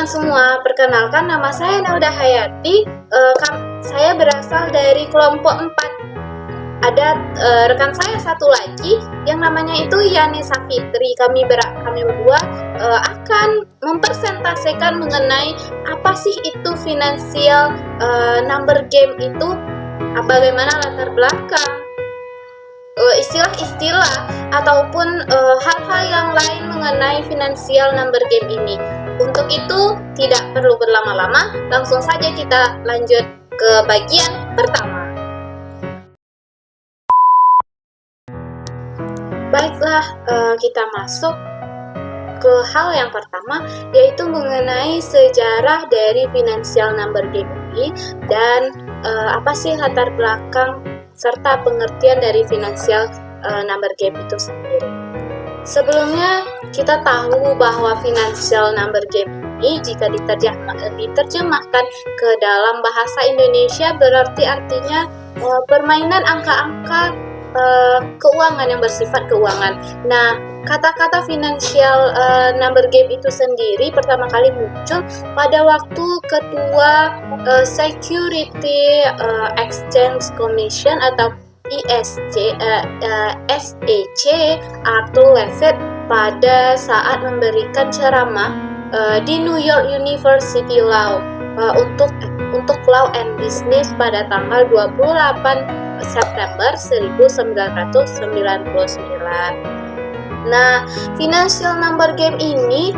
teman-teman semua, perkenalkan nama saya Nauda Hayati. Saya berasal dari kelompok 4. Ada rekan saya satu lagi yang namanya itu Yani Safitri. Kami berdua akan mempresentasikan mengenai apa sih itu financial number game itu, bagaimana latar belakang, istilah-istilah ataupun hal-hal yang lain mengenai financial number game ini. Untuk itu tidak perlu berlama-lama, langsung saja kita lanjut ke bagian pertama. Baiklah, kita masuk ke hal yang pertama, yaitu mengenai sejarah dari financial number game ini dan apa sih latar belakang serta pengertian dari financial number game itu sendiri. Sebelumnya kita tahu bahwa financial number game ini jika diterjemahkan ke dalam bahasa Indonesia berarti artinya permainan angka-angka keuangan yang bersifat keuangan. Nah, kata-kata financial number game itu sendiri pertama kali muncul pada waktu ketua Security Exchange Commission atau SEC Arthur Levitt pada saat memberikan ceramah di New York University Law untuk Law and Business pada tanggal 28 September 1999. Nah, financial number game ini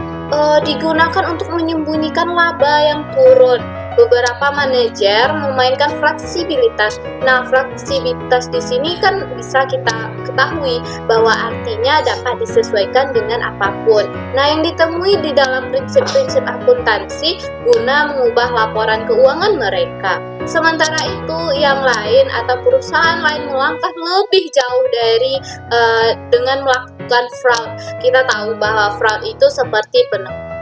digunakan untuk menyembunyikan laba yang turun. Beberapa manajer memainkan fleksibilitas. Nah, fleksibilitas di sini kan bisa kita ketahui bahwa artinya dapat disesuaikan dengan apapun. Nah, yang ditemui di dalam prinsip-prinsip akuntansi guna mengubah laporan keuangan mereka. Sementara itu, yang lain atau perusahaan lain melangkah lebih jauh dari dengan melakukan fraud. Kita tahu bahwa fraud itu seperti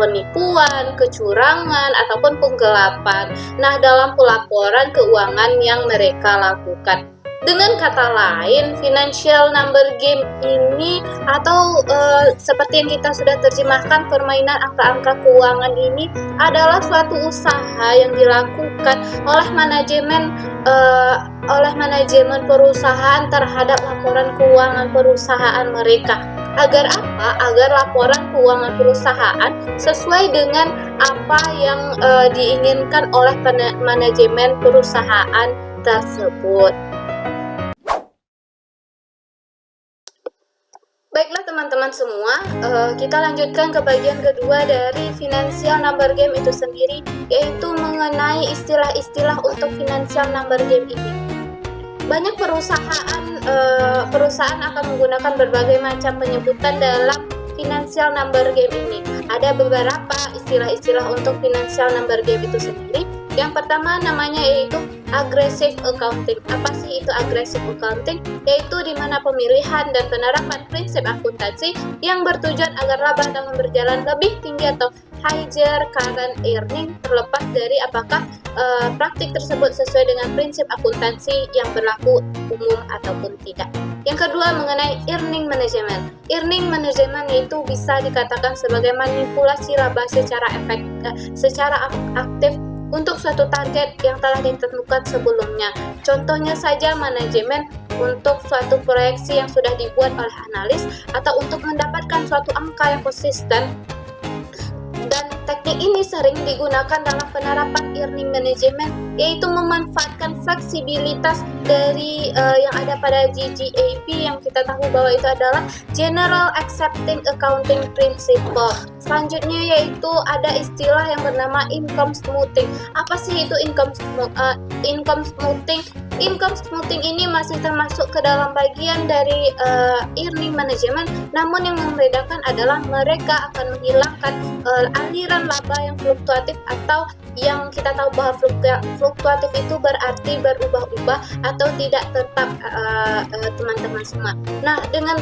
penipuan, kecurangan, ataupun penggelapan. Nah, dalam pelaporan keuangan yang mereka lakukan. Dengan kata lain, financial number game ini atau seperti yang kita sudah terjemahkan, permainan angka-angka keuangan ini adalah suatu usaha yang dilakukan oleh manajemen perusahaan terhadap laporan keuangan perusahaan mereka. Agar apa? Agar laporan keuangan perusahaan sesuai dengan apa yang diinginkan oleh manajemen perusahaan tersebut. Baiklah teman-teman semua, kita lanjutkan ke bagian kedua dari financial number game itu sendiri, yaitu mengenai istilah-istilah untuk financial number game ini. Banyak perusahaan akan menggunakan berbagai macam penyebutan dalam financial number game ini. Ada beberapa istilah-istilah untuk financial number game itu sendiri. Yang pertama namanya yaitu aggressive accounting. Apa sih itu aggressive accounting? Yaitu di mana pemilihan dan penerapan prinsip akuntansi yang bertujuan agar laba dalam berjalan lebih tinggi atau higher current earning, terlepas dari apakah praktik tersebut sesuai dengan prinsip akuntansi yang berlaku umum ataupun tidak. Yang kedua mengenai earning management. Earning management itu bisa dikatakan sebagai manipulasi laba secara aktif untuk suatu target yang telah ditentukan sebelumnya. Contohnya saja manajemen untuk suatu proyeksi yang sudah dibuat oleh analis atau untuk mendapatkan suatu angka yang konsisten. Dan teknik ini sering digunakan dalam penerapan earning management, yaitu memanfaatkan fleksibilitas dari yang ada pada GGAP yang kita tahu bahwa itu adalah General Accepting Accounting Principle. Selanjutnya yaitu ada istilah yang bernama income smoothing. Apa sih itu income smoothing? Income smoothing ini masih termasuk ke dalam bagian dari earning management, namun yang membedakan adalah mereka akan menghilangkan aliran laba yang fluktuatif atau yang kita tahu bahwa fluktuatif itu berarti berubah-ubah atau tidak tetap, teman-teman semua. Nah, dengan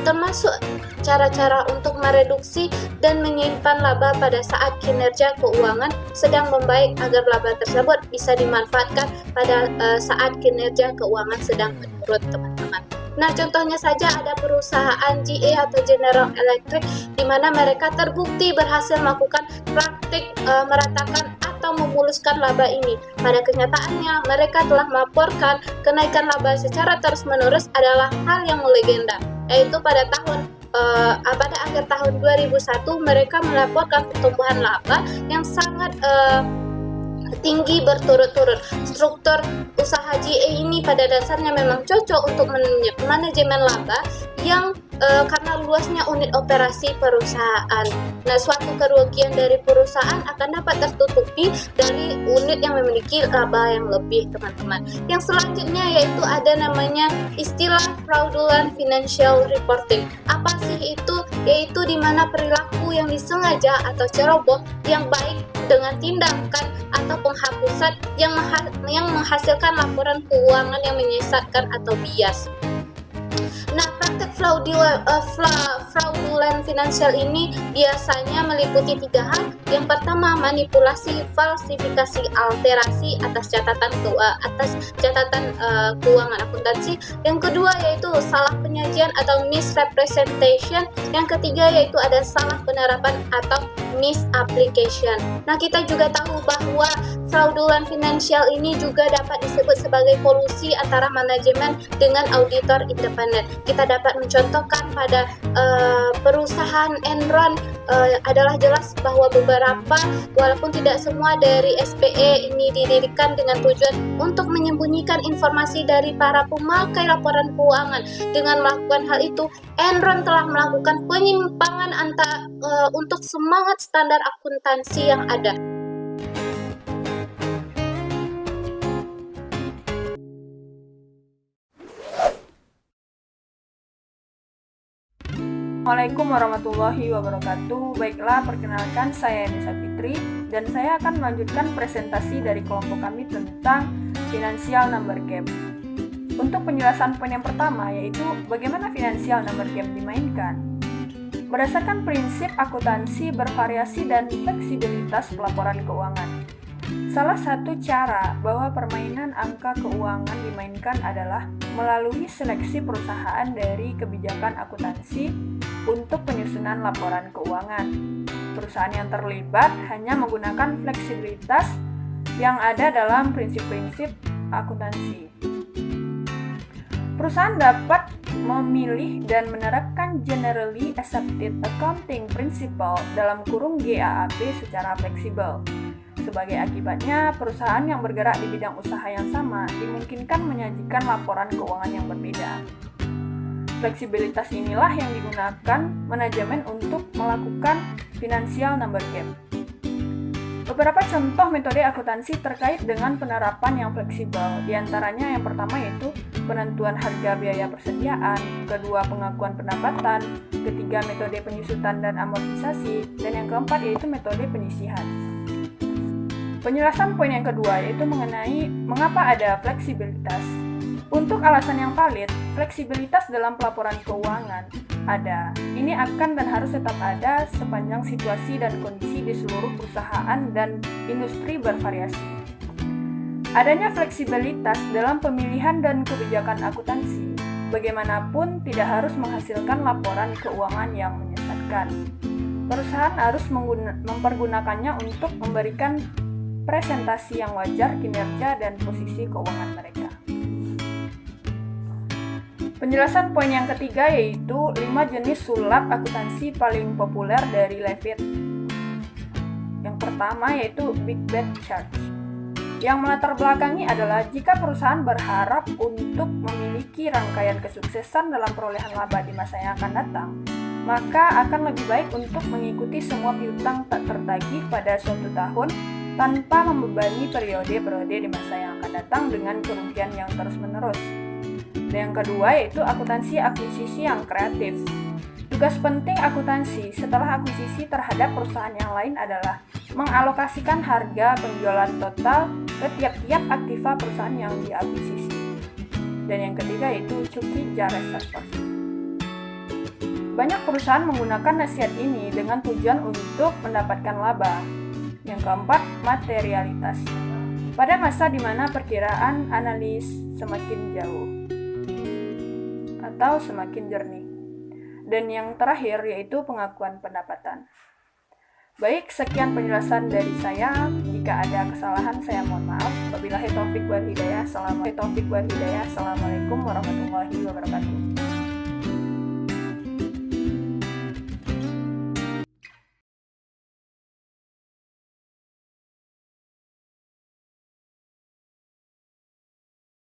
termasuk cara-cara untuk mereduksi dan menyimpan laba pada saat kinerja keuangan sedang membaik agar laba tersebut bisa dimanfaatkan pada saat kinerja keuangan sedang menurun, teman-teman. Nah, contohnya saja ada perusahaan GE atau General Electric di mana mereka terbukti berhasil melakukan praktik praktik meratakan atau memuluskan laba ini. Pada kenyataannya, mereka telah melaporkan kenaikan laba secara terus-menerus adalah hal yang melegenda, yaitu pada akhir tahun 2001 mereka melaporkan pertumbuhan laba yang sangat tinggi berturut-turut. Struktur usaha GA ini pada dasarnya memang cocok untuk manajemen laba yang karena luasnya unit operasi perusahaan. Nah, suatu kerugian dari perusahaan akan dapat tertutupi dari unit yang memiliki laba yang lebih, teman-teman. Yang selanjutnya yaitu ada namanya istilah fraudulent financial reporting. Apa sih itu? Yaitu di mana perilaku yang disengaja atau ceroboh yang baik dengan tindakan atau penghapusan yang menghasilkan laporan keuangan yang menyesatkan atau bias. Nah, praktek fraudulent financial ini biasanya meliputi 3 hal. Yang pertama, manipulasi, falsifikasi, alterasi atas catatan keuangan akuntansi. Yang kedua yaitu salah penyajian atau misrepresentation. Yang ketiga yaitu ada salah penerapan atau misapplication. Nah, kita juga tahu bahwa fraudulent financial ini juga dapat disebut sebagai kolusi antara manajemen dengan auditor independen. Kita dapat mencontohkan pada perusahaan Enron adalah jelas bahwa beberapa, walaupun tidak semua dari SPE ini didirikan dengan tujuan untuk menyembunyikan informasi dari para pemakai laporan keuangan. Dengan melakukan hal itu, Enron telah melakukan penyimpangan untuk semangat standar akuntansi yang ada. Assalamualaikum warahmatullahi wabarakatuh. Baiklah, perkenalkan saya Nisa Fitri dan saya akan melanjutkan presentasi dari kelompok kami tentang Financial Number Game. Untuk penjelasan poin yang pertama yaitu bagaimana Financial Number Game dimainkan. Berdasarkan prinsip akuntansi bervariasi dan fleksibilitas pelaporan keuangan. Salah satu cara bahwa permainan angka keuangan dimainkan adalah melalui seleksi perusahaan dari kebijakan akuntansi untuk penyusunan laporan keuangan. Perusahaan yang terlibat hanya menggunakan fleksibilitas yang ada dalam prinsip-prinsip akuntansi. Perusahaan dapat memilih dan menerapkan Generally Accepted Accounting Principle dalam kurung GAAP secara fleksibel. Sebagai akibatnya, perusahaan yang bergerak di bidang usaha yang sama dimungkinkan menyajikan laporan keuangan yang berbeda. Fleksibilitas inilah yang digunakan manajemen untuk melakukan Financial Number Game. Beberapa contoh metode akuntansi terkait dengan penerapan yang fleksibel, diantaranya yang pertama yaitu penentuan harga biaya persediaan, kedua pengakuan pendapatan, ketiga metode penyusutan dan amortisasi, dan yang keempat yaitu metode penyisihan. Penjelasan poin yang kedua yaitu mengenai mengapa ada fleksibilitas. Untuk alasan yang valid, fleksibilitas dalam pelaporan keuangan ada. Ini akan dan harus tetap ada sepanjang situasi dan kondisi di seluruh perusahaan dan industri bervariasi. Adanya fleksibilitas dalam pemilihan dan kebijakan akuntansi, bagaimanapun tidak harus menghasilkan laporan keuangan yang menyesatkan. Perusahaan harus mempergunakannya untuk memberikan presentasi yang wajar kinerja dan posisi keuangan mereka. Penjelasan poin yang ketiga yaitu 5 jenis sulap akuntansi paling populer dari Levitt. Yang pertama yaitu Big Bet Charge. Yang melatar belakangi adalah jika perusahaan berharap untuk memiliki rangkaian kesuksesan dalam perolehan laba di masa yang akan datang, maka akan lebih baik untuk mengikuti semua piutang tak tertagih pada suatu tahun tanpa membebani periode-periode di masa yang akan datang dengan kerugian yang terus-menerus. Dan yang kedua yaitu akuntansi akuisisi yang kreatif. Tugas penting akuntansi setelah akuisisi terhadap perusahaan yang lain adalah mengalokasikan harga penjualan total ke tiap-tiap aktiva perusahaan yang diakuisisi. Dan yang ketiga yaitu Chukija Reserve. Banyak perusahaan menggunakan nasihat ini dengan tujuan untuk mendapatkan laba. Yang keempat, materialitas. Pada masa di mana perkiraan analis semakin jauh atau semakin jernih. Dan yang terakhir yaitu pengakuan pendapatan. Baik, sekian penjelasan dari saya. Jika ada kesalahan, saya mohon maaf. Wabillahi taufiq wal hidayah. Assalamualaikum warahmatullahi wabarakatuh.